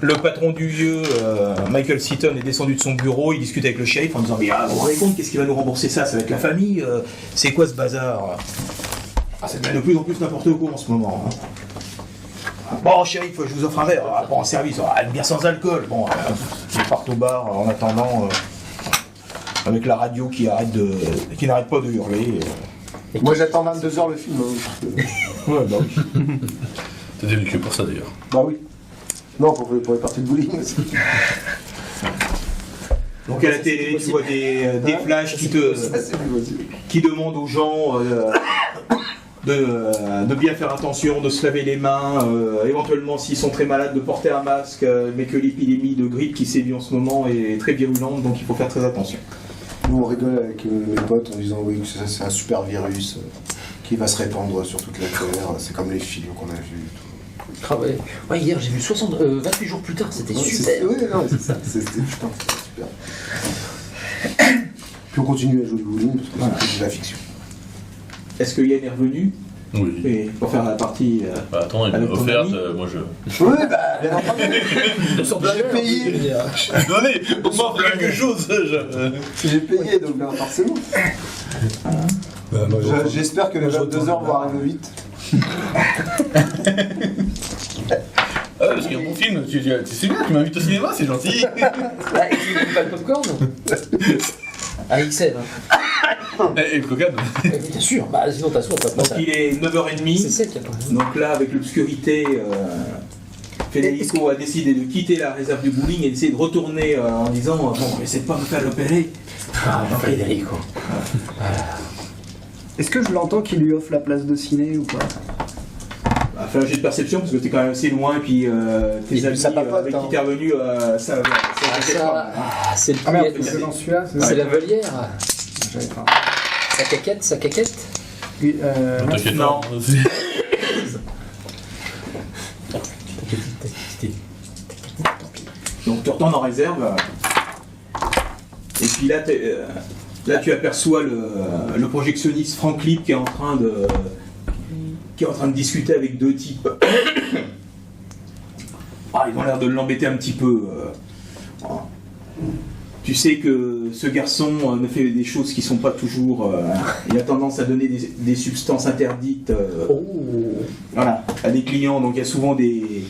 Le patron du lieu, Michael Seaton, est descendu de son bureau, il discute avec le shérif en disant « Mais vous vous rendez compte, qu'est-ce qui va nous rembourser ça? Ça va être la famille c'est quoi ce bazar ?» Ça devient de plus en plus n'importe quoi en ce moment. Bon, shérif, je vous offre un verre. Bon, service, une bière sans alcool. Bon, ils partent au bar en attendant, avec la radio qui n'arrête pas de hurler. Moi j'attends 22h le film. Ouais, bah oui. T'es venu que pour ça d'ailleurs. Bah oui. Non, pour les parties de bowling aussi. Donc à la télé, tu vois des flashs qui demandent aux gens de bien faire attention, de se laver les mains, éventuellement s'ils sont très malades de porter un masque, mais que l'épidémie de grippe qui sévit en ce moment est très virulente, donc il faut faire très attention. Nous on rigole avec mes potes en disant oui que c'est un super virus qui va se répandre sur toute la Terre, c'est comme les films qu'on a vus. Ah ouais, hier j'ai vu 28 jours plus tard, c'était super. Oui, non, c'est ça, c'était super. Puis on continue à jouer au bowling parce que c'est de la fiction. Est-ce que Yann est revenu? Oui. Et pour faire la partie. Attends, il m'a offert, moi je. Oui, bah, bien entendu. J'ai payé. Donnez, on m'offre quelque chose. J'ai payé, donc forcément. J'espère que les 22h vont arriver vite. Parce qu'il y a un bon film, tu sais bien, tu m'invites au cinéma, c'est gentil. Ah, et tu veux pas le popcorn? À XL. Et le cocaine. Bien sûr, bah sinon t'as soif. Donc il est 9h30. C'est sec. Donc là, avec l'obscurité, Federico a décidé de quitter la réserve du bowling et d'essayer de retourner en disant bon, essaie de pas me faire l'opérer. Ah, Federico. Est-ce que je l'entends qu'il lui offre la place de ciné ou pas? Fais un jet de perception parce que t'es quand même assez loin et puis tes amis avec qui t'es revenu, c'est c'est le merde, c'est dans celui-là. C'est la volière. J'avais pas. Sa caquette. T'inquiète non. Donc tu retournes en réserve et puis là, tu aperçois le projectionniste Frank Lip qui est en train de discuter avec deux types. Ils ont l'air de l'embêter un petit peu. Tu sais que ce garçon ne fait des choses qui sont pas toujours... il a tendance à donner des substances interdites voilà, à des clients, donc il y a souvent des...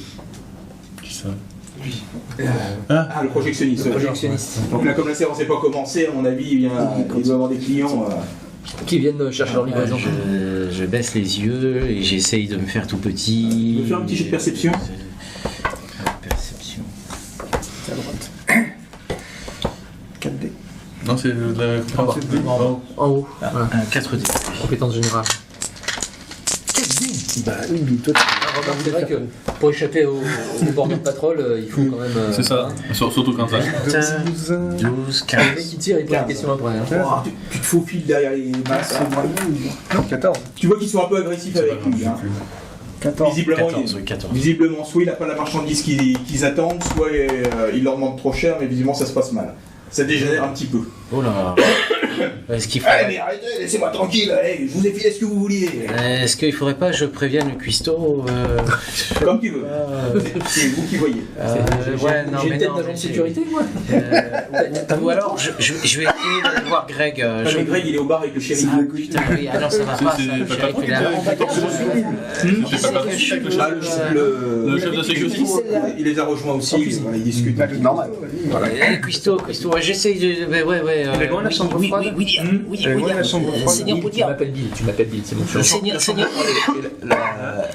Qui ça? Lui. Le projectionniste. Donc là, comme la séance n'est pas commencée, à mon avis, il doit avoir des clients... qui viennent chercher leur livraison. Je baisse les yeux et j'essaye de me faire tout petit. Tu veux faire un petit jet de perception? Perception. C'est à droite. 4D. Non, c'est de la compétence. En haut. Un 4D. Compétence générale. 4D. Bah oui, mais toi C'est vrai que pour échapper au bord de patrol, il faut quand même. C'est ça, surtout quand ça. 12, 15. Le mec qui tire, il pose la question après. Tu te faufiles derrière les masses. Non, 14. Tu vois qu'ils sont un peu agressifs avec lui. 14. Visiblement, soit il n'a pas la marchandise qu'ils attendent, soit il leur demande trop cher, mais visiblement ça se passe mal. Ça dégénère un petit peu. Oh là. Est-ce qu'il faut... mais arrêtez, laissez-moi tranquille, je vous ai filé ce que vous vouliez. Est-ce qu'il faudrait pas que je prévienne le cuistot Comme tu veux. C'est vous qui voyez. J'ai une tête d'agent de sécurité, moi. Ou alors, je vais essayer d'aller voir Greg. Mais Greg, il est au bar avec le shérif. Ah putain, oui, alors ça va pas, ça, le shérif est là. Le chef de sécurité. Il les a rejoints aussi, ils discutent. Normal. Cuistot, j'essaye de... Ouais. Elle est loin la chambre froide. Oui, la chambre froide. Seigneur Tu m'appelles Bill, c'est mon surnom. Seigneur.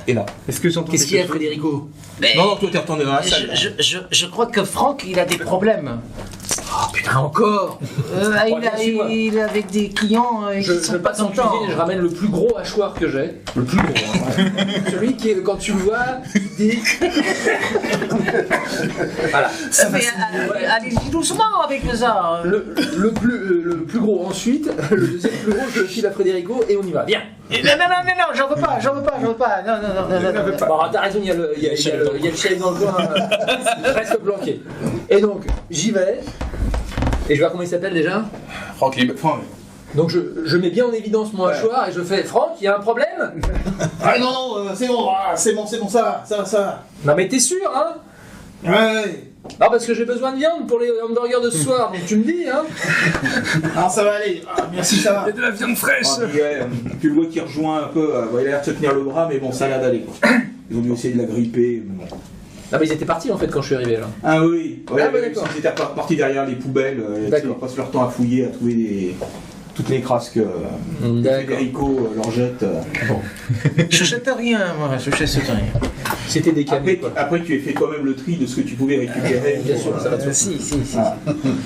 Et là. Est-ce que j'entends Qu'est-ce qu'il y a, Federico? Non, toi t'es retourné dans la salle. Je crois que Franck, il a des problèmes. Oh putain, encore! Il est avec des clients qui sont pas passe en contents. cuisine et je ramène le plus gros hachoir que j'ai. Le plus gros. Celui qui est, quand tu le vois, il Voilà. Allez doucement avec ça. Le plus gros ensuite, le deuxième plus gros, je le file à Federico et on y va. Viens! Non, j'en veux pas. Non. Bon, t'as raison, il y a le chien dans le coin, presque planqué. Et donc, j'y vais. Et je vois comment il s'appelle déjà? Franck Lib. Donc je mets bien en évidence mon hachoir et je fais Franck, il y a un problème? Non, c'est bon, ça va. Non mais t'es sûr, hein? Ouais. Ah, parce que j'ai besoin de viande pour les hamburgers de ce soir, donc tu me dis, hein. Alors ça va aller. Ah, merci, ça va. Et de la viande fraîche. Ah, puis, ouais, tu le vois qui rejoint un peu. Il a l'air de se tenir le bras, mais bon, ça a l'air d'aller. Ils ont dû essayer de la gripper. Mais bon. Ah, mais ils étaient partis en fait quand je suis arrivé là. Ah oui. Ouais, Ah, bah, d'accord. Ils étaient partis derrière les poubelles. Ils passent leur temps à fouiller, à trouver toutes les crasses que Federico leur jette. Bon. Je jette rien, moi, je jette rien. C'était des camés, quoi. Après, tu as fait quand même le tri de ce que tu pouvais récupérer. Bien sûr, ça va de soi. Si. Ah.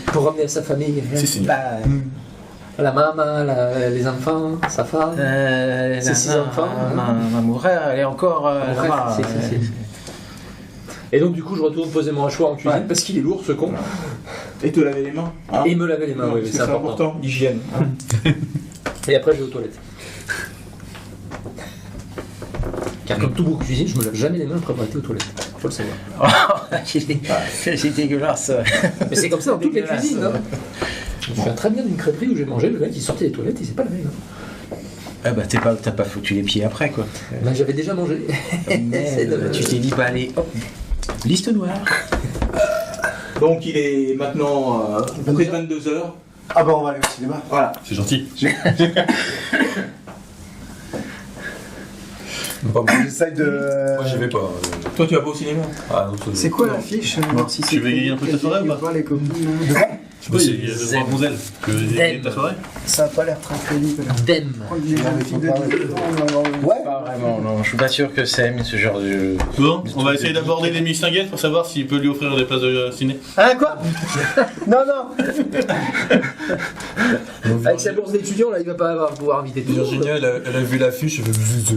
Pour ramener à sa famille. Si. La maman, les enfants, sa femme. Ses 6 enfants. Ma mourère, elle est encore Bref, là-bas. si. Et donc du coup je retourne poser mon hachoir en cuisine parce qu'il est lourd ce con. Et te laver les mains. Hein. Et il me laver les mains, oui, c'est c'est important. l'hygiène. Et après je vais aux toilettes. Car comme tout beau cuisine, je me lave jamais les mains après avoir été aux toilettes. Faut le savoir. C'est dégueulasse. Mais c'est comme ça dans toutes les Dégueulasse. cuisines. Hein. Je me souviens très bien d'une crêperie où j'ai mangé, le mec il sortait des toilettes, il s'est pas lavé les mains. Ah bah t'as pas foutu les pieds après quoi. Ben, j'avais déjà mangé. Tu t'es dit bah allez hop, liste noire. Donc il est maintenant près de 22h. Ah bah on va aller au cinéma. Voilà. C'est gentil. J'essaye de... Moi, j'y vais pas. Toi tu vas pas au cinéma. Ah, non, C'est quoi l'affiche? Si Tu veux gagner un peu ta soirée ou pas? Voir les copines. Je sais pas, c'est de voir Gonzel. Tu veux gagner ta soirée? Ça a pas l'air très crédible. Dem. Prendre des jeunes filles de 18 ans, on va avoir une- Ouais. Pas vraiment, non, je suis pas sûr que ça aime ce genre de jeu. Bon, on va essayer d'aborder les mistinguettes pour savoir s'il peut lui offrir des places de ciné. Hein, quoi? Non, Avec sa bourse d'étudiant là, il va pas pouvoir inviter tout le monde. Virginia, elle a vu l'affiche, elle fait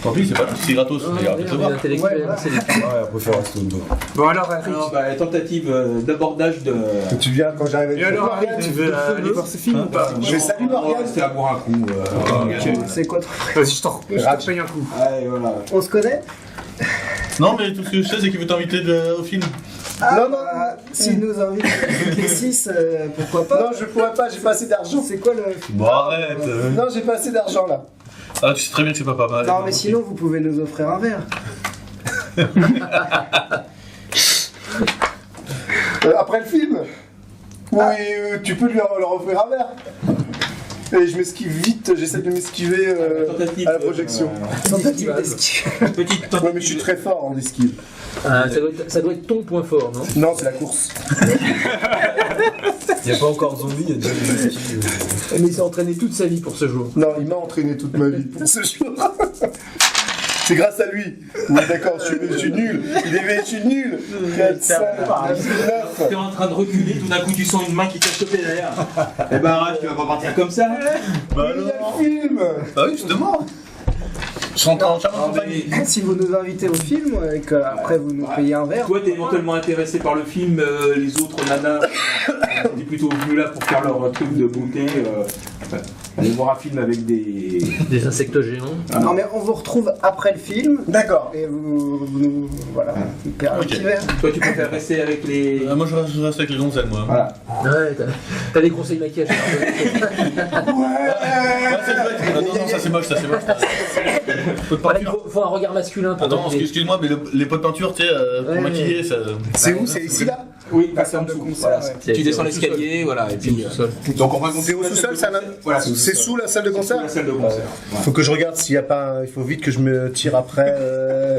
Tant pis, c'est pas c'est gratos. Ah, mais il y a merde, rien à on est voir. intellectuel, Ouais, voilà. c'est des- ouais, elle préfère rester dedans. Bon, alors, Alors, bah, tentative d'abordage de. Tu viens quand j'arrive Et alors, Morgane, tu veux aller voir ce film ou pas? Je vais saluer Morgane. C'était à boire un coup. C'est quoi ton... Vas-y, je te paye un coup. Ouais, voilà. On se connaît? Non, mais tout ce que je sais, c'est qu'il veut t'inviter au film. Non, s'il nous invite les 6, pourquoi pas? Non, je pourrais pas, j'ai pas assez d'argent. C'est quoi le... Bon, arrête. Non, j'ai pas assez d'argent là. Ah, tu sais très bien que c'est pas mal. Non, mais sinon, vous pouvez nous offrir un verre. Après le film. Oui, tu peux leur offrir un verre. Et je m'esquive vite, j'essaie de m'esquiver Tentative à la projection. Tentative d'esquive. Petite tentative. Ouais, mais je suis très fort en esquive. Ah, ça doit être ton point fort, non? Non, c'est la course. Il n'y a pas encore zombie, il y a déjà des zombies. Mais il s'est entraîné toute sa vie pour ce jour. Non, il m'a entraîné toute ma vie pour ce jour. C'est grâce à lui. Oui, d'accord, je suis nul. Je suis nul. 4, 5, 9. T'es en train de reculer, tout d'un coup tu sens une main qui t'a chopé derrière. Eh ben arrête, tu vas pas partir comme ça. Bah Il y a alors. le film. Bah oui, justement. Je rentre en charmant Ah, compagnie. mais Si vous nous invitez au film et qu'après vous nous payez un verre... toi t'es éventuellement intéressé par le film, les autres nanas, t'es plutôt venu là pour faire leur truc de beauté. Aller voir un film avec des. Des insectes géants. Non, mais on vous retrouve après le film. D'accord. Et vous nous... Voilà. Vous paierez un Ok. petit verre. Toi tu préfères rester avec les. Moi, je reste avec les gonzelles, moi. Voilà. Ouais, t'as des conseils maquillage. Ouais, c'est vrai. Non, non, ça c'est moche, ça c'est moche. Pot de Voilà, il peinture. faut un regard masculin pour Attends, dominer. excuse-moi, mais les pots de peinture, tu sais, pour Ouais. maquiller, ça. C'est où? C'est ici là? Oui, La c'est en salle de dessous. concert, Voilà. ouais. Tu descends l'escalier, voilà, et puis. Donc on va monter C'est au sous-sol, ça là? Voilà, C'est sous la salle de C'est concert? sous la salle de concert. Voilà. Faut que je regarde s'il y a pas un... Il faut vite que je me tire après.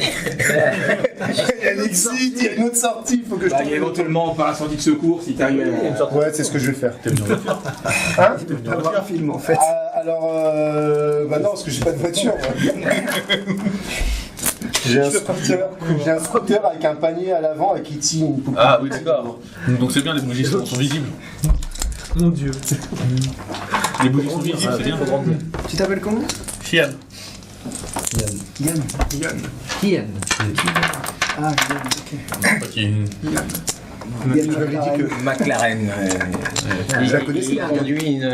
Il y a l'exit, il y a une autre sortie, il faut que je Bah, il y a éventuellement par la sortie de secours si t'arrives à. Ouais, c'est ce que je vais faire. T'es venu en voiture. Hein? On va voir un film en fait. Alors, bah non, parce que j'ai pas de voiture. moi. J'ai un scooter avec un panier à l'avant et qui tire une poupée. Ah oui, d'accord. Donc c'est bien, les bougies sont visibles. Mon dieu. Les bougies sont visibles, c'est bien. Tu t'appelles comment? Fian. Yann. Kian. Ah, Yann, ok. Ok. Yann Je m'avais dit que. McLaren. Je la connais, c'est Il a conduit une.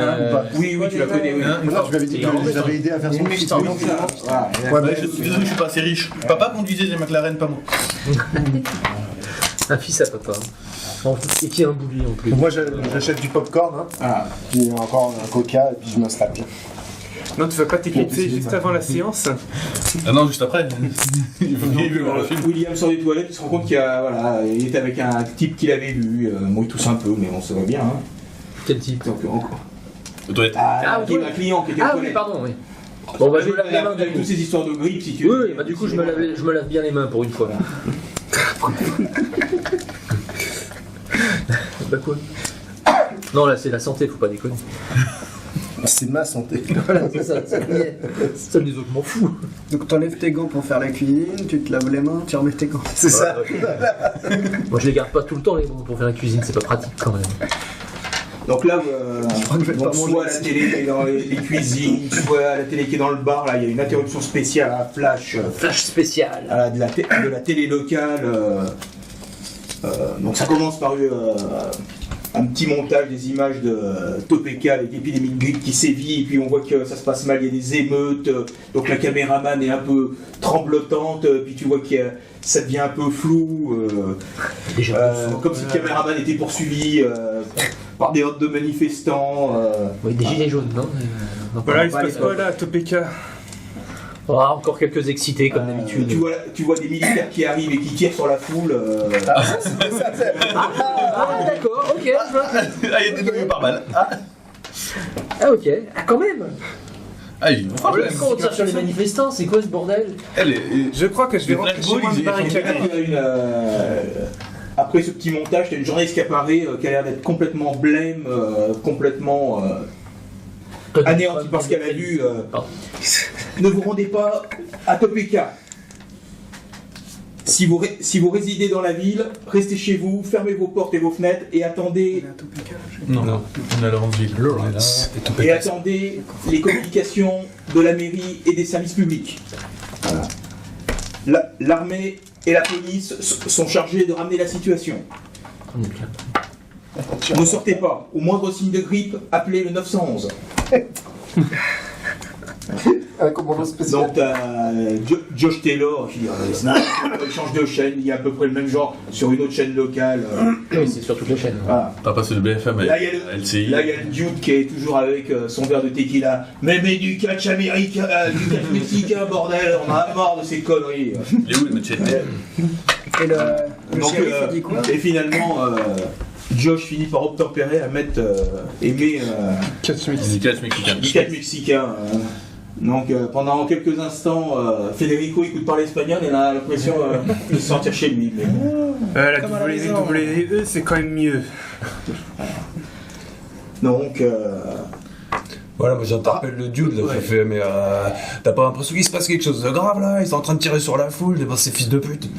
Oui, oui, tu la connais, oui. Non, je lui avais dit que je l'avais aidé à faire son fils. Donc, voilà. Ouais, Ouais, mais je suis désolé, je suis pas assez riche. Papa conduisait des McLaren, pas moi. Un fils à papa. Et qui a un boulier en plus. moi j'achète du popcorn, hein, Ah. puis encore un coca et puis je m'installe. Non, tu vas pas t'éclipser juste avant la séance? Ah non, juste après. Il faut qu'il voir le film. William sort des toilettes, il se rend compte il était avec un type qu'il avait vu. Bon, il tousse un peu, mais on se voit bien. Hein. Quel type? Donc, encore. Aux toilettes. Ah, oui. un client qui était aux Ah oui, toilettes. pardon, oui. Bon, bah je me lave les mains Avec du toutes coup. ces histoires de grippe, si tu veux. Oui, bah du coup je me lave bien les mains pour une fois. Bah quoi? Non, là c'est la santé, faut pas déconner. C'est ma santé. Voilà, c'est ça, ça les autres m'en fous. Donc t'enlèves tes gants pour faire la cuisine, tu te laves les mains, tu remets tes gants. C'est ça. Moi je les garde pas tout le temps les gants pour faire la cuisine, c'est pas pratique quand même. Donc là, crois que je vais donc pas tu manger vois la ici. télé qui est dans les cuisines, tu vois la télé qui est dans le bar, là il y a une interruption spéciale à flash Flash spécial. de la télé locale. Donc ça commence par un petit montage des images de Topeka avec l'épidémie de grippe qui sévit, et puis on voit que ça se passe mal, il y a des émeutes, donc la caméraman est un peu tremblotante, puis tu vois que ça devient un peu flou, comme si le caméraman était poursuivi par des hordes de manifestants. Oui, des gilets jaunes, non? Voilà, il se passe quoi là, à Topeka? Ah, encore quelques excités comme d'habitude. Tu vois des militaires qui arrivent et qui tirent sur la foule. Ah, d'accord, ok. Ah, il y a des noyaux par balle. Ah, ok. Ah, quand même. Ah, ils vont Quand on tire sur les manifestants, c'est quoi ce bordel? Je crois que je vais Les rentrer Black chez moi Balls, me ils barricader. Après ce petit montage, t'as une journaliste qui apparaît, qui a l'air d'être complètement blême, complètement anéantie par ce qu'elle a vu. Ne vous rendez pas à Topeka. Si vous résidez dans la ville, restez chez vous, fermez vos portes et vos fenêtres et attendez, Non, on est à Lawrenceville. et attendez les communications de la mairie et des services publics. Voilà. L'armée et la police sont chargés de ramener la situation. Ne sortez pas. Au moindre signe de grippe, appelez le 911. Un commando spécial. Donc t'as Josh Taylor qui il change de chaîne, il y a à peu près le même genre sur une autre chaîne locale. Oui, c'est sur toutes les chaînes. Voilà. T'as passé le BFM avec Là, il y a LCI. le dude qui est toujours avec son verre de tequila. Mais du catch américain, du catch mexicain, bordel, on a marre de ces conneries. Il est où le machete? Et le Donc, shérif il dit quoi? et finalement, Josh finit par obtempérer à mettre aimer Catch Il est catch mexicain. du catch mexicain. Donc pendant quelques instants, Federico écoute parler espagnol et il a l'impression de se sentir chez lui. Mais... La WWE, c'est quand même mieux. Donc, Voilà, moi j'interpelle le dude là, je fais, mais t'as pas l'impression qu'il se passe quelque chose de grave là? Ils sont en train de tirer sur la foule, ces fils de pute.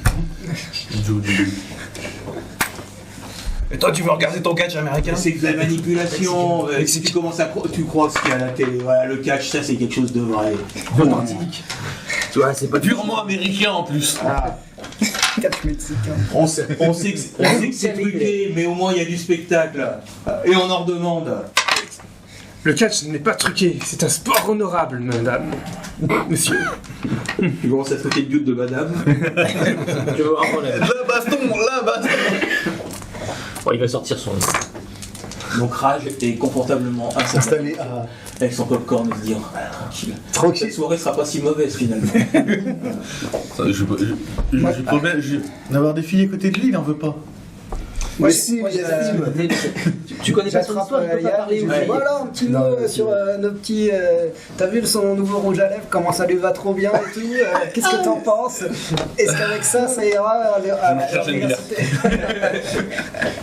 Et toi tu veux regarder ton catch américain? c'est de la manipulation. Si tu commences tu crois ce qu'il y a à la télé. Voilà, le catch, ça c'est quelque chose de vrai. Authentique. Tu vois, c'est pas Purement américain en plus. Catch mexicain. On sait que c'est truqué, mais au moins il y a du spectacle. Et on en redemande. Le catch n'est pas truqué, c'est un sport honorable, madame. Monsieur. Tu commences à traiter le dude de madame. Tu veux un problème. La baston. Bon, il va sortir son. Donc Rage est confortablement installé avec son popcorn et se dire tranquille. Cette soirée sera pas si mauvaise finalement. J'ai problème d'avoir des filles à côté de lui, il en veut pas. Moi aussi, Tu connais pas son histoire, tu peux pas parler. Ouais. Voilà un petit mot sur nos petits. T'as vu son nouveau rouge à lèvres, comment ça lui va trop bien et tout. Qu'est-ce que t'en penses? Est-ce qu'avec ça ira à l'université?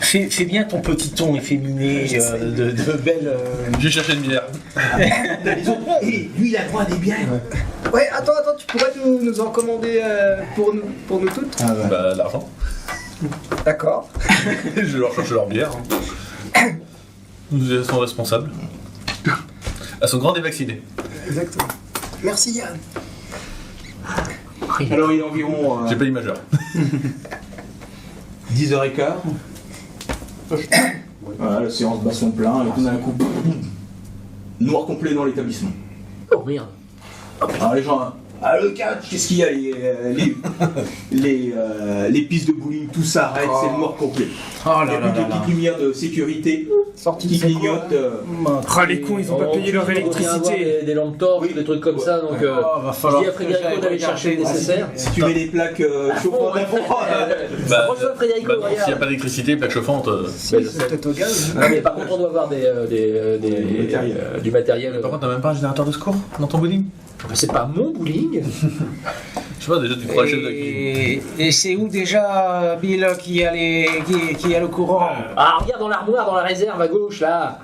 Fais bien ton petit ton efféminé de belle. J'ai cherché une bière. Et lui il a droit à des bières. Ouais, attends, tu pourrais nous en commander pour nous toutes? Bah, l'argent. D'accord. Je vais leur chercher leur bière. Elles sont responsables. Elles sont grandes et vaccinées. Exactement. Merci Yann. Alors il est environ J'ai pas l'imageur. 10h15. Voilà, la séance bat son plein et tout d'un coup, noir complet dans l'établissement. Oh merde. Alors les gens Ah, le catch, qu'est-ce qu'il y a les pistes de bowling, tout s'arrête, c'est le noir complet. Oh Il n'y a là plus là de là. petites lumières de sécurité Sorti qui de ses cours, clignotent. Ah, les cons, ils ont pas payé leur électricité. Des lampes torches, des trucs comme ça, donc va je falloir dis à que Frédérico j'aille d'aller chercher le regarder. nécessaire. Si tu mets des plaques chauffantes à fond, Bah, Reçois Frédérico, bah non, s'il n'y a regarde. pas d'électricité, plaque chauffante. C'est peut-être au gaz. Ah, mais par contre, on doit avoir du matériel. Par contre, t'as même pas un générateur de secours dans ton bowling? C'est pas mon bowling. Je sais pas, déjà tu feras le chef de la cuisine. Et c'est où déjà, Bill, qui a le courant? Ah, regarde dans l'armoire, dans la réserve à gauche là.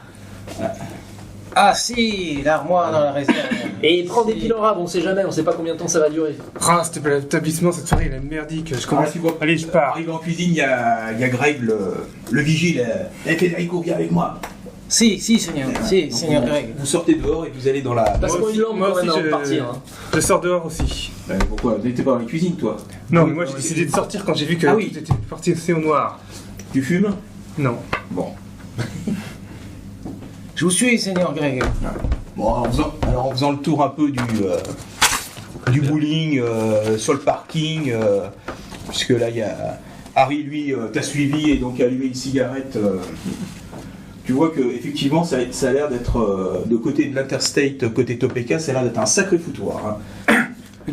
Ah si, l'armoire dans la réserve. Et prends des piles en rab, on sait jamais, on sait pas combien de temps ça va durer. Ah, c'était l'établissement cette soirée, il est merdique. Je commence. tu vois. Allez, je pars. Arrivé en cuisine, il y a Greg, le vigile. Eh, Federico, viens avec moi. Si, Seigneur, Donc, Seigneur Greg. Vous sortez dehors et vous allez dans la. Passe-moi une lampe moi quand même aussi, avant de partir. Hein. Je sors dehors aussi. Pourquoi? Tu n'étais pas dans la cuisine, toi? Non, mais moi j'ai décidé de sortir quand j'ai vu que Ah oui. tout était parti aussi au noir. Tu fumes? Non. Bon. Je vous suis, Seigneur Greg. Bon, en faisant le tour un peu du bowling sur le parking, puisque là, il y a Harry, lui, t'a suivi et donc a allumé une cigarette. Tu vois que effectivement, ça a l'air d'être de côté de l'Interstate, côté Topeka, ça a l'air d'être un sacré foutoir. Hein.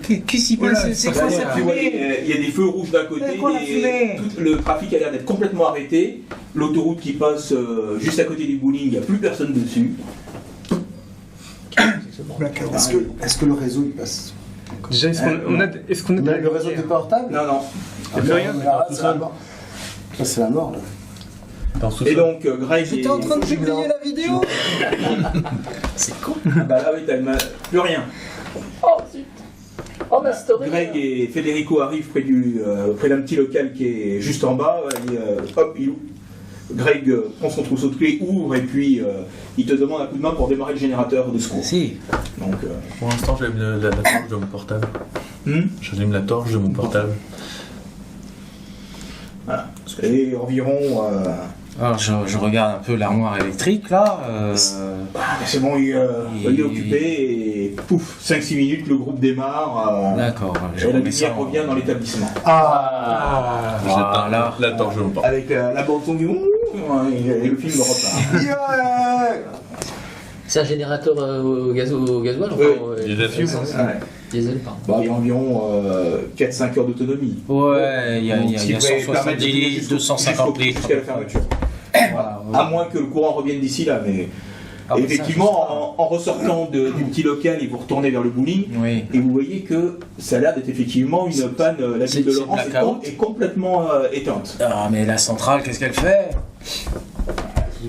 Qu'est-ce qui se passe? C'est quoi cette Tu vois, fumée? il y a des feux rouges d'un côté, C'est quoi la fumée? tout le trafic a l'air d'être complètement arrêté. L'autoroute qui passe juste à côté du bowling, il n'y a plus personne dessus. Est-ce que le réseau il passe? Déjà, est-ce qu'on a de la Le réseau lumière? n'est pas portable? Non, non. Y'a plus rien. Ah, c'est la mort. Ça, c'est la mort là. T'es en Et sous-sol. donc, Greg. J'étais en train de publier la vidéo. Bah là, oui, t'as plus rien. Oh zut. Oh ma story. Greg et Federico arrivent près d'un petit local qui est juste en bas. Et, hop, Greg prend son trousseau de clés, ouvre et puis il te demande un coup de main pour démarrer le générateur de secours. Si. Donc, Pour l'instant, j'allume la torche de mon portable. J'allume la torche de mon portable. voilà. Et environ. Alors je regarde un peu l'armoire électrique là. C'est bon, il est occupé et pouf, 5-6 minutes, le groupe démarre. D'accord. Et la lumière revient dans l'établissement. Ah. Voilà. La torche de mon portable. Avec la bande son du et le film repart. C'est un générateur au gasoil Oui. Diesel. Ouais. Diesel, pardon. Bah, il y a environ 4-5 heures d'autonomie. Ouais, il y a Donc, ce qui devrait 170 permettre de litres, jusqu'au- 250 litres. Jusqu'à la fermeture. Voilà, ouais. À moins que le courant revienne d'ici là, mais. Ah, Et bah, ça, effectivement, en ressortant du petit local et vous retournez vers le bowling, Oui. et vous voyez que ça a l'air d'être effectivement une panne. La ville de c'est Laurence blackout. est complètement éteinte. Ah mais la centrale, qu'est-ce qu'elle fait?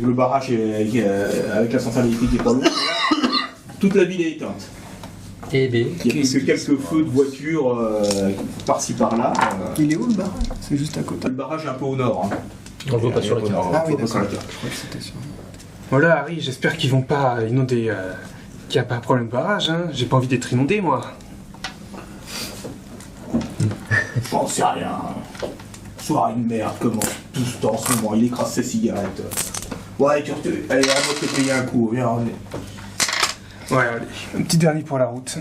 Le barrage avec la centrale électrique est pas loin. Toute la ville est éteinte. Et B. Il n'y a plus que quelques feux de voitures par-ci par-là. Il est où le barrage? C'est juste à côté. Le barrage est un peu au nord. Hein. On le voit pas sur la carte. Ah oui, On le voit pas sur la d'accord. carte. Je crois que c'était sur. Voilà, Harry, j'espère qu'ils vont pas inonder. Qu'il n'y a pas de problème de barrage, hein. J'ai pas envie d'être inondé, moi. J'en sais rien. Soirée de merde, comment tout ce temps en ce moment, il écrase ses cigarettes. Ouais, allez, on va te payer un coup, viens, on est. Ouais, allez. Un petit dernier pour la route.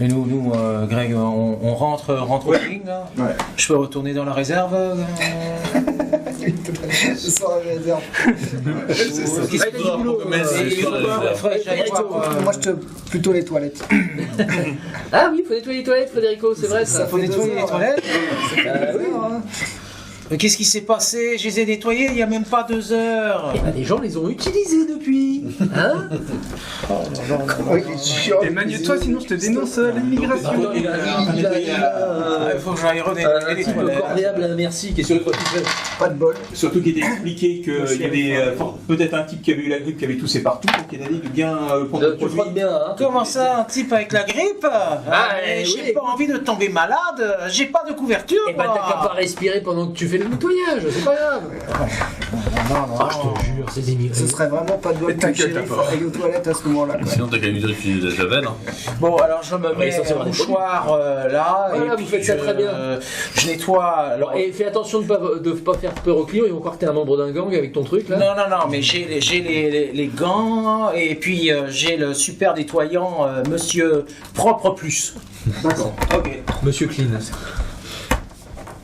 Et nous Greg, on rentre au bowling là. Ouais. Je peux retourner dans la réserve Je sors la réserve. Qu'est-ce que tu dis, boulot Faudrait que j'aille voir, Moi, je te. Plutôt les toilettes. Ah oui, il faut nettoyer les toilettes, Frédérico, c'est vrai ça. faut nettoyer les toilettes. Oui, hein. Mais qu'est-ce qui s'est passé? Je les ai nettoyés il y a même pas 2 heures. Eh ben, les gens les ont utilisés depuis. Hein? Et magne-toi, sinon je te dénonce l'immigration. Attends, il a Il faut que j'aille renettoyer un les type toilettes. corvéable, merci. Qu'est-ce que tu fais? Pas de bol. Surtout qu'il était expliqué qu'il y avait peut-être un type qui avait eu la grippe, qui avait toussé partout, donc il a dit de bien prendre le Tu produit. frottes bien, hein? Comment ça, un type avec la grippe? J'ai oui. pas envie de tomber malade, j'ai pas de couverture. Eh ben, t'as qu'à pas respirer pendant que tu fais le nettoyage, c'est pas grave. Ah, je te jure, c'est démiré. Ce serait vraiment pas de bol que le shérif aille aux toilettes à ce moment-là. quoi. Sinon, t'as qu'à lui dire d'utiliser la javel. Hein. Bon, alors je me il est mets censé avoir un des mouchoir là. Voilà, et vous puis faites ça très bien. Je nettoie. Alors, Et fais attention de pas faire peur aux clients, ils vont croire que t'es un membre d'un gang avec ton truc là. non, mais j'ai les gants et puis j'ai le super nettoyant Monsieur Propre Plus. D'accord. Ok. Monsieur Clean.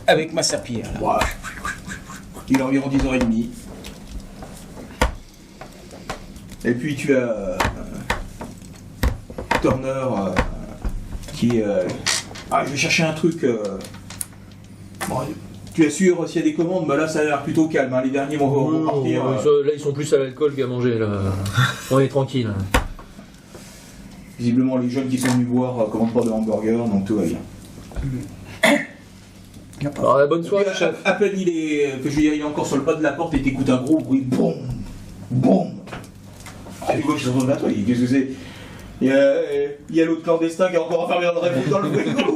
Avec ma serpillière. Là. Voilà. Il est environ 10h30. Et puis tu as Turner qui je vais chercher un truc. Bon, tu assures s'il y a des commandes, mais là ça a l'air plutôt calme. Hein. Les derniers vont repartir. Là ils sont plus à l'alcool qu'à manger là. On est tranquille. Visiblement les jeunes qui sont venus voir commandent pas de hamburger, donc tout va bien. Alors la bonne soirée chef. À peine il est encore sur le pas de la porte et t'écoutes un gros bruit, boum, boum. Tu vois, je suis là, toi, qu'est-ce que c'est? Il y a l'autre clandestin qui est encore enfermé dans le frigo.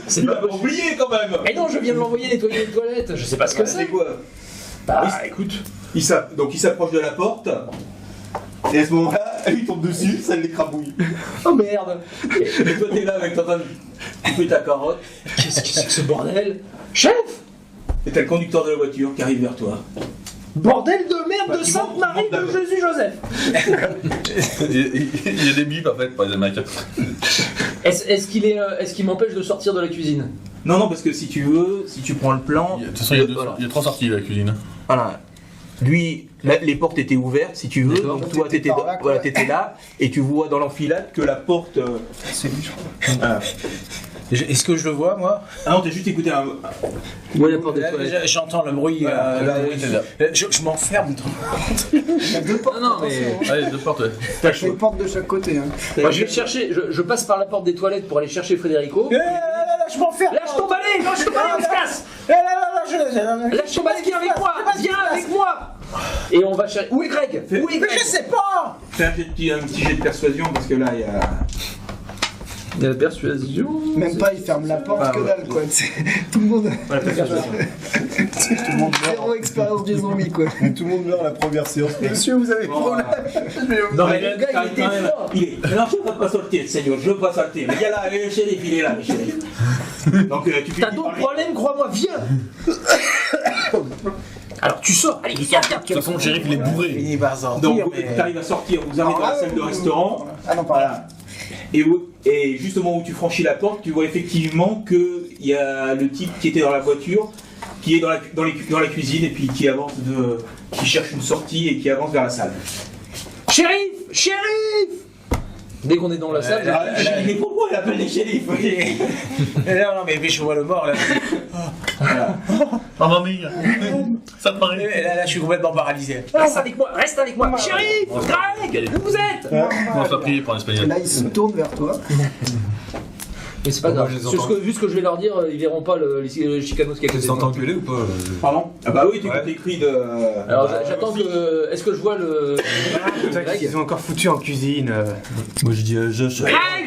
C'est Tu pas vas pas oublier quand même. Mais non, je viens de l'envoyer nettoyer les toilettes, je sais pas ce que c'est. C'est quoi? Bah écoute. Donc il s'approche de la porte. Et à ce moment-là, il tombe dessus, ça l'écrabouille. Oh merde. Et toi t'es là avec ton train de couper ta carotte. Qu'est-ce que c'est que ce bordel? Chef! Et t'as le conducteur de la voiture qui arrive vers toi. Bordel de merde de Bah, Sainte-Marie il monte de Jésus-Joseph! Il y a des bips en fait pour les Américains. Est-ce qu'il m'empêche de sortir de la cuisine? Non, parce que si tu veux, si tu prends le plan. De toute façon, il y a 3 sorties de la cuisine. Voilà. Lui, les portes étaient ouvertes, si tu veux. D'accord. Donc toi, t'étais là, et tu vois dans l'enfilade que la porte. C'est lui, je crois. Voilà. Est-ce que je le vois moi? Ah non, t'as juste écouté un. Ouais, la porte des toilettes. J'entends le bruit. Je m'enferme. Il y a deux portes. Non, mais. Allez, 2 portes, ouais. T'as une porte de chaque côté. Hein. Moi, je vais chercher, je passe par la porte des toilettes pour aller chercher Frédérico. Je m'enferme. Lâche ton balai, on se casse! Lâche ton balai, viens avec moi! Et on va chercher. Où est Greg? Mais je sais pas. Fais un petit jet de persuasion parce que là, il y a. Il y a la persuasion. Même pas, il ferme la porte, que dalle quoi. Tout le monde. Voilà, persuasion. Tout le monde meurt. Zéro expérience du zombie quoi. Mais tout le monde meurt à la première séance. Monsieur, vous avez problème. Non, mais le gars, il était fort. Non, je ne veux pas sortir, Seigneur, je ne veux pas sortir. Mais il y a là, le shérif, il est là, le shérif. Donc tu finis T'as par d'autres lui. problèmes, crois-moi, viens! Alors tu sors, allez, viens. De toute façon, le shérif il est bourré. Fini par sortir. Donc mais... tu arrives à sortir, vous arrivez dans la salle de restaurant. Ah non, pas là. Et justement où tu franchis la porte, tu vois effectivement qu'il y a le type qui était dans la voiture, qui est dans la cuisine et puis qui avance qui cherche une sortie et qui avance vers la salle. Shérif! Dès qu'on est dans la salle, Mais pourquoi il appelle les shérifs? Non, mais je vois le mort là. Oh mamie, ça te paraît? Là, je suis complètement paralysé. reste avec moi. Shérif! Greg! Où vous êtes? On va pas prier pour un Et espagnol. là, il se tourne vers toi. Mais c'est pas grave. Moi, je les entends. Vu ce que je vais leur dire, ils verront pas les chicanos qui est à Tu côté. t'es engueulé ou pas? Pardon? Ah bah oui, tu Ouais. écoutes les cris de. Alors j'attends que. Est-ce que je vois le. Greg? Ils ont encore foutu en cuisine. Moi je dis Greg,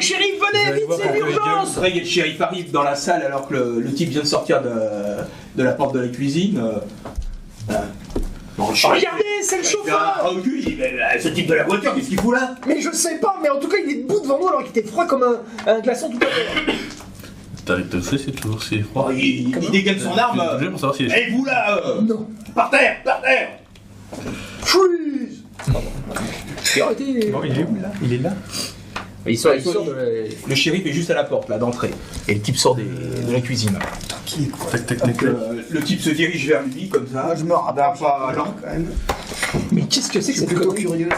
shérif, venez, vite, c'est l'urgence! Greg et le shérif arrivent dans la salle alors que le type vient de sortir de la porte de la cuisine. Bon, le shérif- Regardez, c'est le Il fait un chauffeur! recul, il dit, mais ce type de la voiture, qu'est-ce qu'il fout là? Mais je sais pas, mais en tout cas il est debout devant nous alors qu'il était froid comme un glaçon tout à l'heure. T'arrêtes de le faire, c'est toujours si froid. Oh, il dégaine son arme. Je pour savoir s'il est Et vous là Non. Par terre! Freeze! Arrêtez! Bon, il est où là? Il est là. Il sort de la... Le shérif est juste à la porte là d'entrée. Et le type sort de la cuisine. Tac, tac, Donc tac. le type se dirige vers lui comme ça. Moi, je me rapproche pas lent. quand même. Mais qu'est-ce que c'est Je que suis cette plutôt connerie? curieux.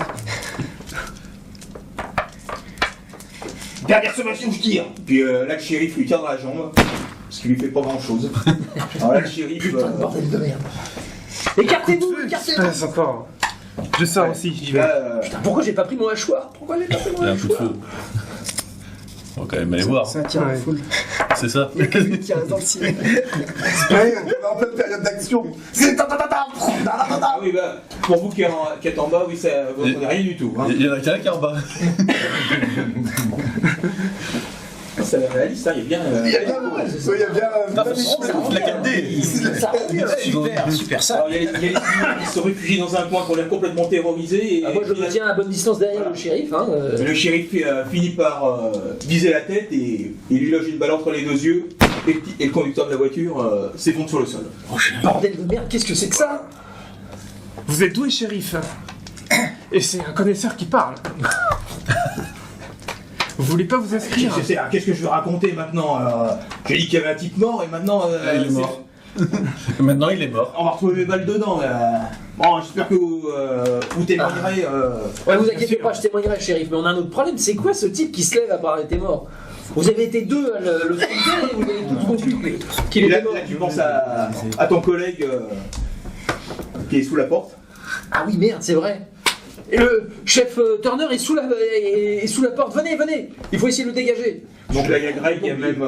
Derrière ce monsieur, je tire. Puis là, le shérif lui tire dans la jambe. Ce qui lui fait pas grand chose. Alors là, le shérif. Putain de bordel de merde. Écartez-vous, écartez-vous! Passe encore. Je sors aussi, j'y vais. Là, Putain, pourquoi j'ai pas pris mon hachoir? Pourquoi j'ai pas pris mon Il y a un coup de hachoir? feu. On va quand même aller voir. C'est un tir en foule. C'est ça. Il y a que lui qui reste dans le ciel. Ouais, on est en pleine période d'action. C'est ah oui, bah, pour vous qui êtes en bas, oui, ça vous n'entendez rien du tout. Hein. Il y en a qu'un qui est en bas. ça va réaliste, hein, il y a bien. Il y a bien. La 4D. Super ça. Alors, il y a les civils qui se réfugient dans un coin qu'on a complètement terrorisé. Et Ah, moi je me tiens à bonne distance derrière le shérif. Hein, le shérif finit par viser la tête et lui loge une balle entre les deux yeux. Et le conducteur de la voiture s'effondre sur le sol. Bordel de merde, qu'est-ce que c'est que ça? Vous êtes doué, shérif. Et c'est un connaisseur qui parle. Vous voulez pas vous inscrire? Qu'est-ce que je vais raconter maintenant? J'ai dit qu'il y avait un type mort et maintenant. Il est mort. Maintenant, il est mort. On va retrouver mes balles dedans. Bon, j'espère que vous témoignerez. Ouais, vous inquiétez pas, je témoignerai, shérif. Mais on a un autre problème, c'est quoi ce type qui se lève après avoir été mort? Vous avez été deux à le cimetière et vous avez tous conclu qu'il Et là, était mort. là, tu penses à ton collègue qui est sous la porte. Ah oui, merde, c'est vrai. Et le chef Turner est sous la porte. Venez, il faut essayer de le dégager. Donc là, il y a Greg, il y a même.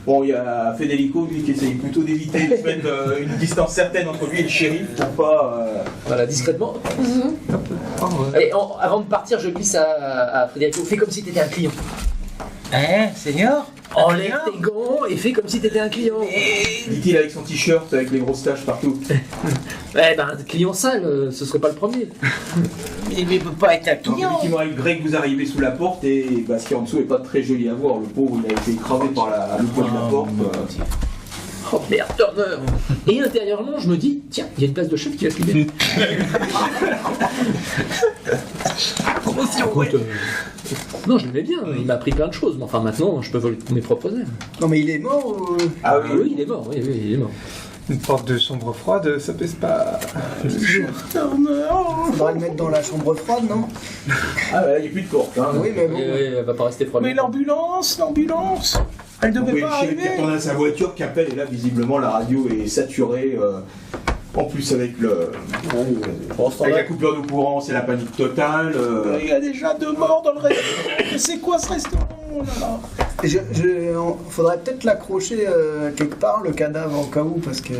Bon, il y a Federico, lui, qui essaye plutôt d'éviter de se mettre une distance certaine entre lui et le shérif pour pas. Voilà, discrètement. Allez, avant de partir, je glisse à Federico. Fais comme si t'étais un client. Hein, Seigneur? Enlève tes gants et fais comme si t'étais un client. Dit-il avec son t-shirt avec les grosses taches partout. Eh ben, un client sale, ce serait pas le premier. Mais il peut pas être un Donc, client. effectivement, avec Greg, vous arrivez sous la porte et ce qui est en dessous est pas très joli à voir. Le pauvre, il a été écrasé par le poids de la porte. Oh merde, Turner. Et intérieurement, je me dis, tiens, il y a une place de chef qui va se libérer. Écoute, non, je l'aimais bien, il m'a appris plein de choses, mais enfin maintenant, je peux voler mes propres ailes. Non, mais il est mort ou. Ah Ah oui, il est mort, oui, il est mort. Une porte de chambre froide, ça pèse pas. Faudra le mettre dans la chambre froide, non? Ah ouais, il n'y a plus de porte. Hein. Oui, mais bon. Elle va pas rester froide. Mais l'ambulance, elle Donc, devait oui, pas le shérif qui arriver. retourne à sa voiture, qui appelle, et là, visiblement, la radio est saturée. En plus, avec la coupure de courant, c'est la panique totale. Il y a déjà 2 morts dans le restaurant. Mais c'est quoi ce restaurant là? Faudrait peut-être l'accrocher quelque part, le cadavre, au cas où, parce que.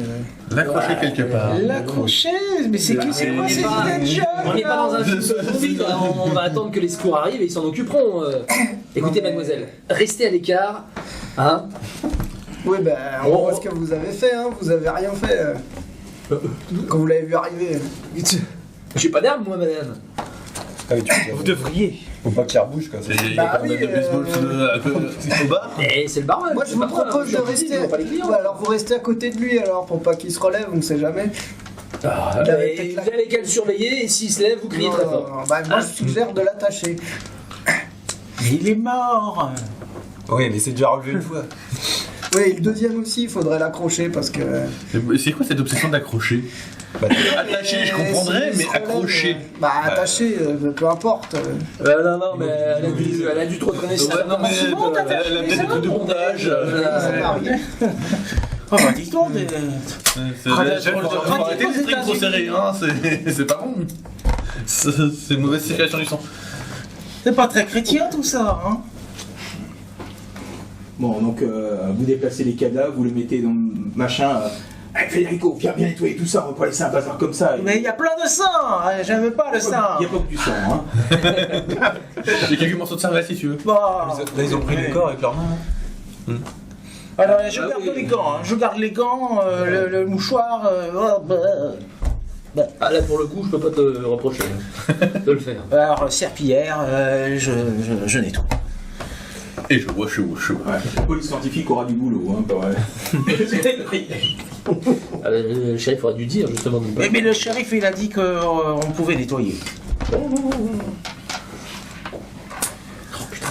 L'accrocher quelque part. L'accrocher? Mais c'est quoi ces idées de jeunes? On n'est pas dans un film Covid, hein, on va attendre que les secours arrivent et ils s'en occuperont. Écoutez, mademoiselle, restez à l'écart. Hein? Oui, ben, on voit ce que vous avez fait, hein. Vous avez rien fait. Quand vous l'avez vu arriver. J'ai pas d'arme, moi, madame. Vous devriez. Faut pas qu'il rebouche, quoi. Il y a Bah pas oui, de baseball au bas. Et c'est le barman. Moi, je vous propose de rester. Ouais, alors, vous restez à côté de lui, alors, pour pas qu'il se relève, on ne sait jamais. Il avait peut-être Vous avez qu'à le surveiller et s'il se lève, vous criez Non, très non, fort. non. Bah, moi, je suggère de l'attacher. Mais il est mort. Oui, mais c'est déjà relevé une fois. Oui, et le deuxième aussi, il faudrait l'accrocher parce que. C'est quoi cette obsession d'accrocher? Attacher, je comprendrais, mais accrocher. Bah, attacher, peu importe. Non, mais elle a dû trop traîner sur Ouais, non, mais elle a peut-être des trucs de montage. Ça m'arrive. Oh, bah, dis-donc. Faut arrêter les trucs trop serrés, hein, c'est pas bon. C'est une mauvaise circulation du sang. C'est pas très chrétien tout ça, hein? Bon, donc vous déplacez les cadavres, vous les mettez dans le machin. Federico, viens bien nettoyer tout ça, on va pas laisser un bazar comme ça. Mais il y a plein de sang. J'aime pas le sang. Il n'y a pas que du sang. Hein. J'ai quelques morceaux de cervelle si tu veux. Bon. Là, ils ont pris le corps avec leurs mains. Alors, je garde les gants. Hein. Je garde les gants, le mouchoir. Ah là pour le coup je peux pas te reprocher de le faire. Alors, serpillière, je nettoie. Et je vois chaud. Ouais, la police scientifique aura du boulot. Hein, pas vrai. Le shérif aurait dû dire justement de ne pas. Mais le shérif il a dit qu'on pouvait nettoyer.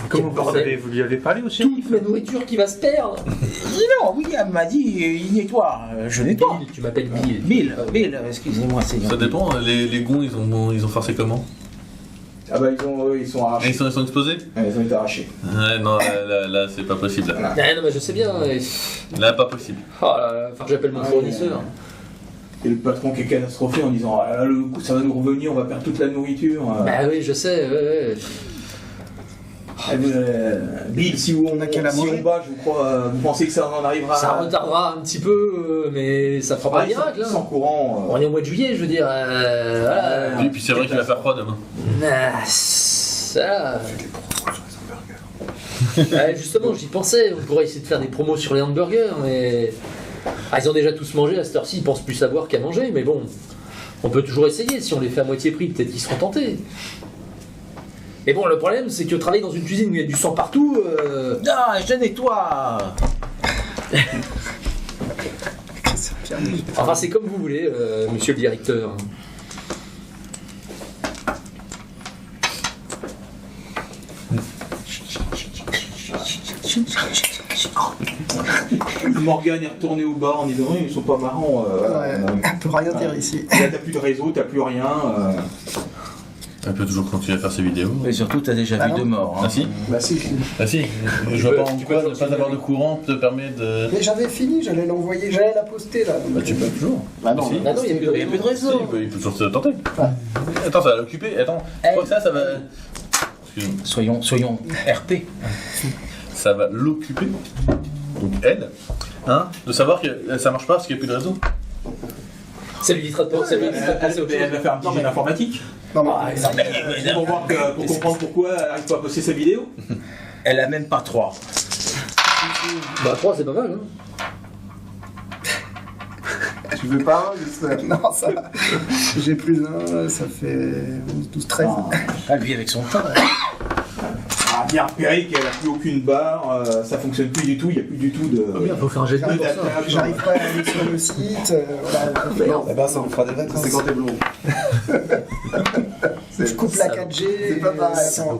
Comment vous lui avez parlé au shérif? Toute ma nourriture qui va se perdre. Non, William m'a dit il nettoie. Je nettoie. Bill, tu m'appelles Bill. Bill, excusez-moi, c'est Ça dépend, les gonds ils ont farcé comment? Ah bah ils sont arrachés. Ils sont explosés? Ouais, ils ont été arrachés. Ouais, non, là c'est pas possible. Là, Non mais je sais bien. pas possible. Oh là là, faut que j'appelle mon fournisseur. Et le patron qui est catastrophé en disant ah là, le coup ça va nous revenir, on va perdre toute la nourriture. Bah oui, je sais, ouais. Bill, si on bat, je crois, vous pensez que ça en arrivera Ça retardera un petit peu, mais ça fera pas de miracle. sans Hein. courant. On est au mois de juillet, je veux dire. Voilà. Et puis c'est vrai qu'il va faire froid demain. Ça. Justement, j'y pensais. On pourrait essayer de faire des promos sur les hamburgers, mais. Ah, ils ont déjà tous mangé à cette heure-ci, ils pensent plus savoir qu'à manger, mais bon. On peut toujours essayer. Si on les fait à moitié prix, peut-être qu'ils seront tentés. Mais bon, le problème, c'est que travailler dans une cuisine où il y a du sang partout. Ah, je nettoie. Enfin, c'est comme vous voulez, monsieur le directeur. Morgane est retourné au bar en disant ils sont pas marrants. On peut rien dire ici. Là, t'as plus de réseau, t'as plus rien. Elle peut toujours continuer à faire ses vidéos. Mais surtout, t'as déjà vu non. deux morts. Hein. Ah si. Bah si. Ah si. Je vois pas en quoi ne pas avoir de courant te permet de. Mais j'avais fini, j'allais l'envoyer, j'allais la poster là. Bah tu peux toujours. Bah non. Si. Ah non, il n'y a plus de réseau. Si, il peut toujours se tenter. Attends, ça va l'occuper. Attends, je crois que ça va. Excuse-moi. Soyons RP. Ça va l'occuper. Donc elle, hein, de savoir que ça marche pas parce qu'il n'y a plus de réseau. Ça lui évitera de passer à autre chose. Elle va faire un petit jeu d'informatique. Non, mais Pour comprendre pourquoi elle n'arrive pas à poster sa vidéo. Elle a même pas 3. Bah 3 c'est pas mal hein. Tu veux pas, j'espère. non, ça va. J'ai plus un, ça fait 12, 13. Elle vit avec son temps. Ah, bien repéré qu'elle n'a plus aucune barre, ça fonctionne plus du tout, il n'y a plus du tout de. Il faut faire un jet de dés pour ça. J'arrive pas à aller sur le site. Voilà. Eh ben ça vous fera des vacances. C'est quand t'es blond. Je coupe la 4G. C'est pas pareil. sans-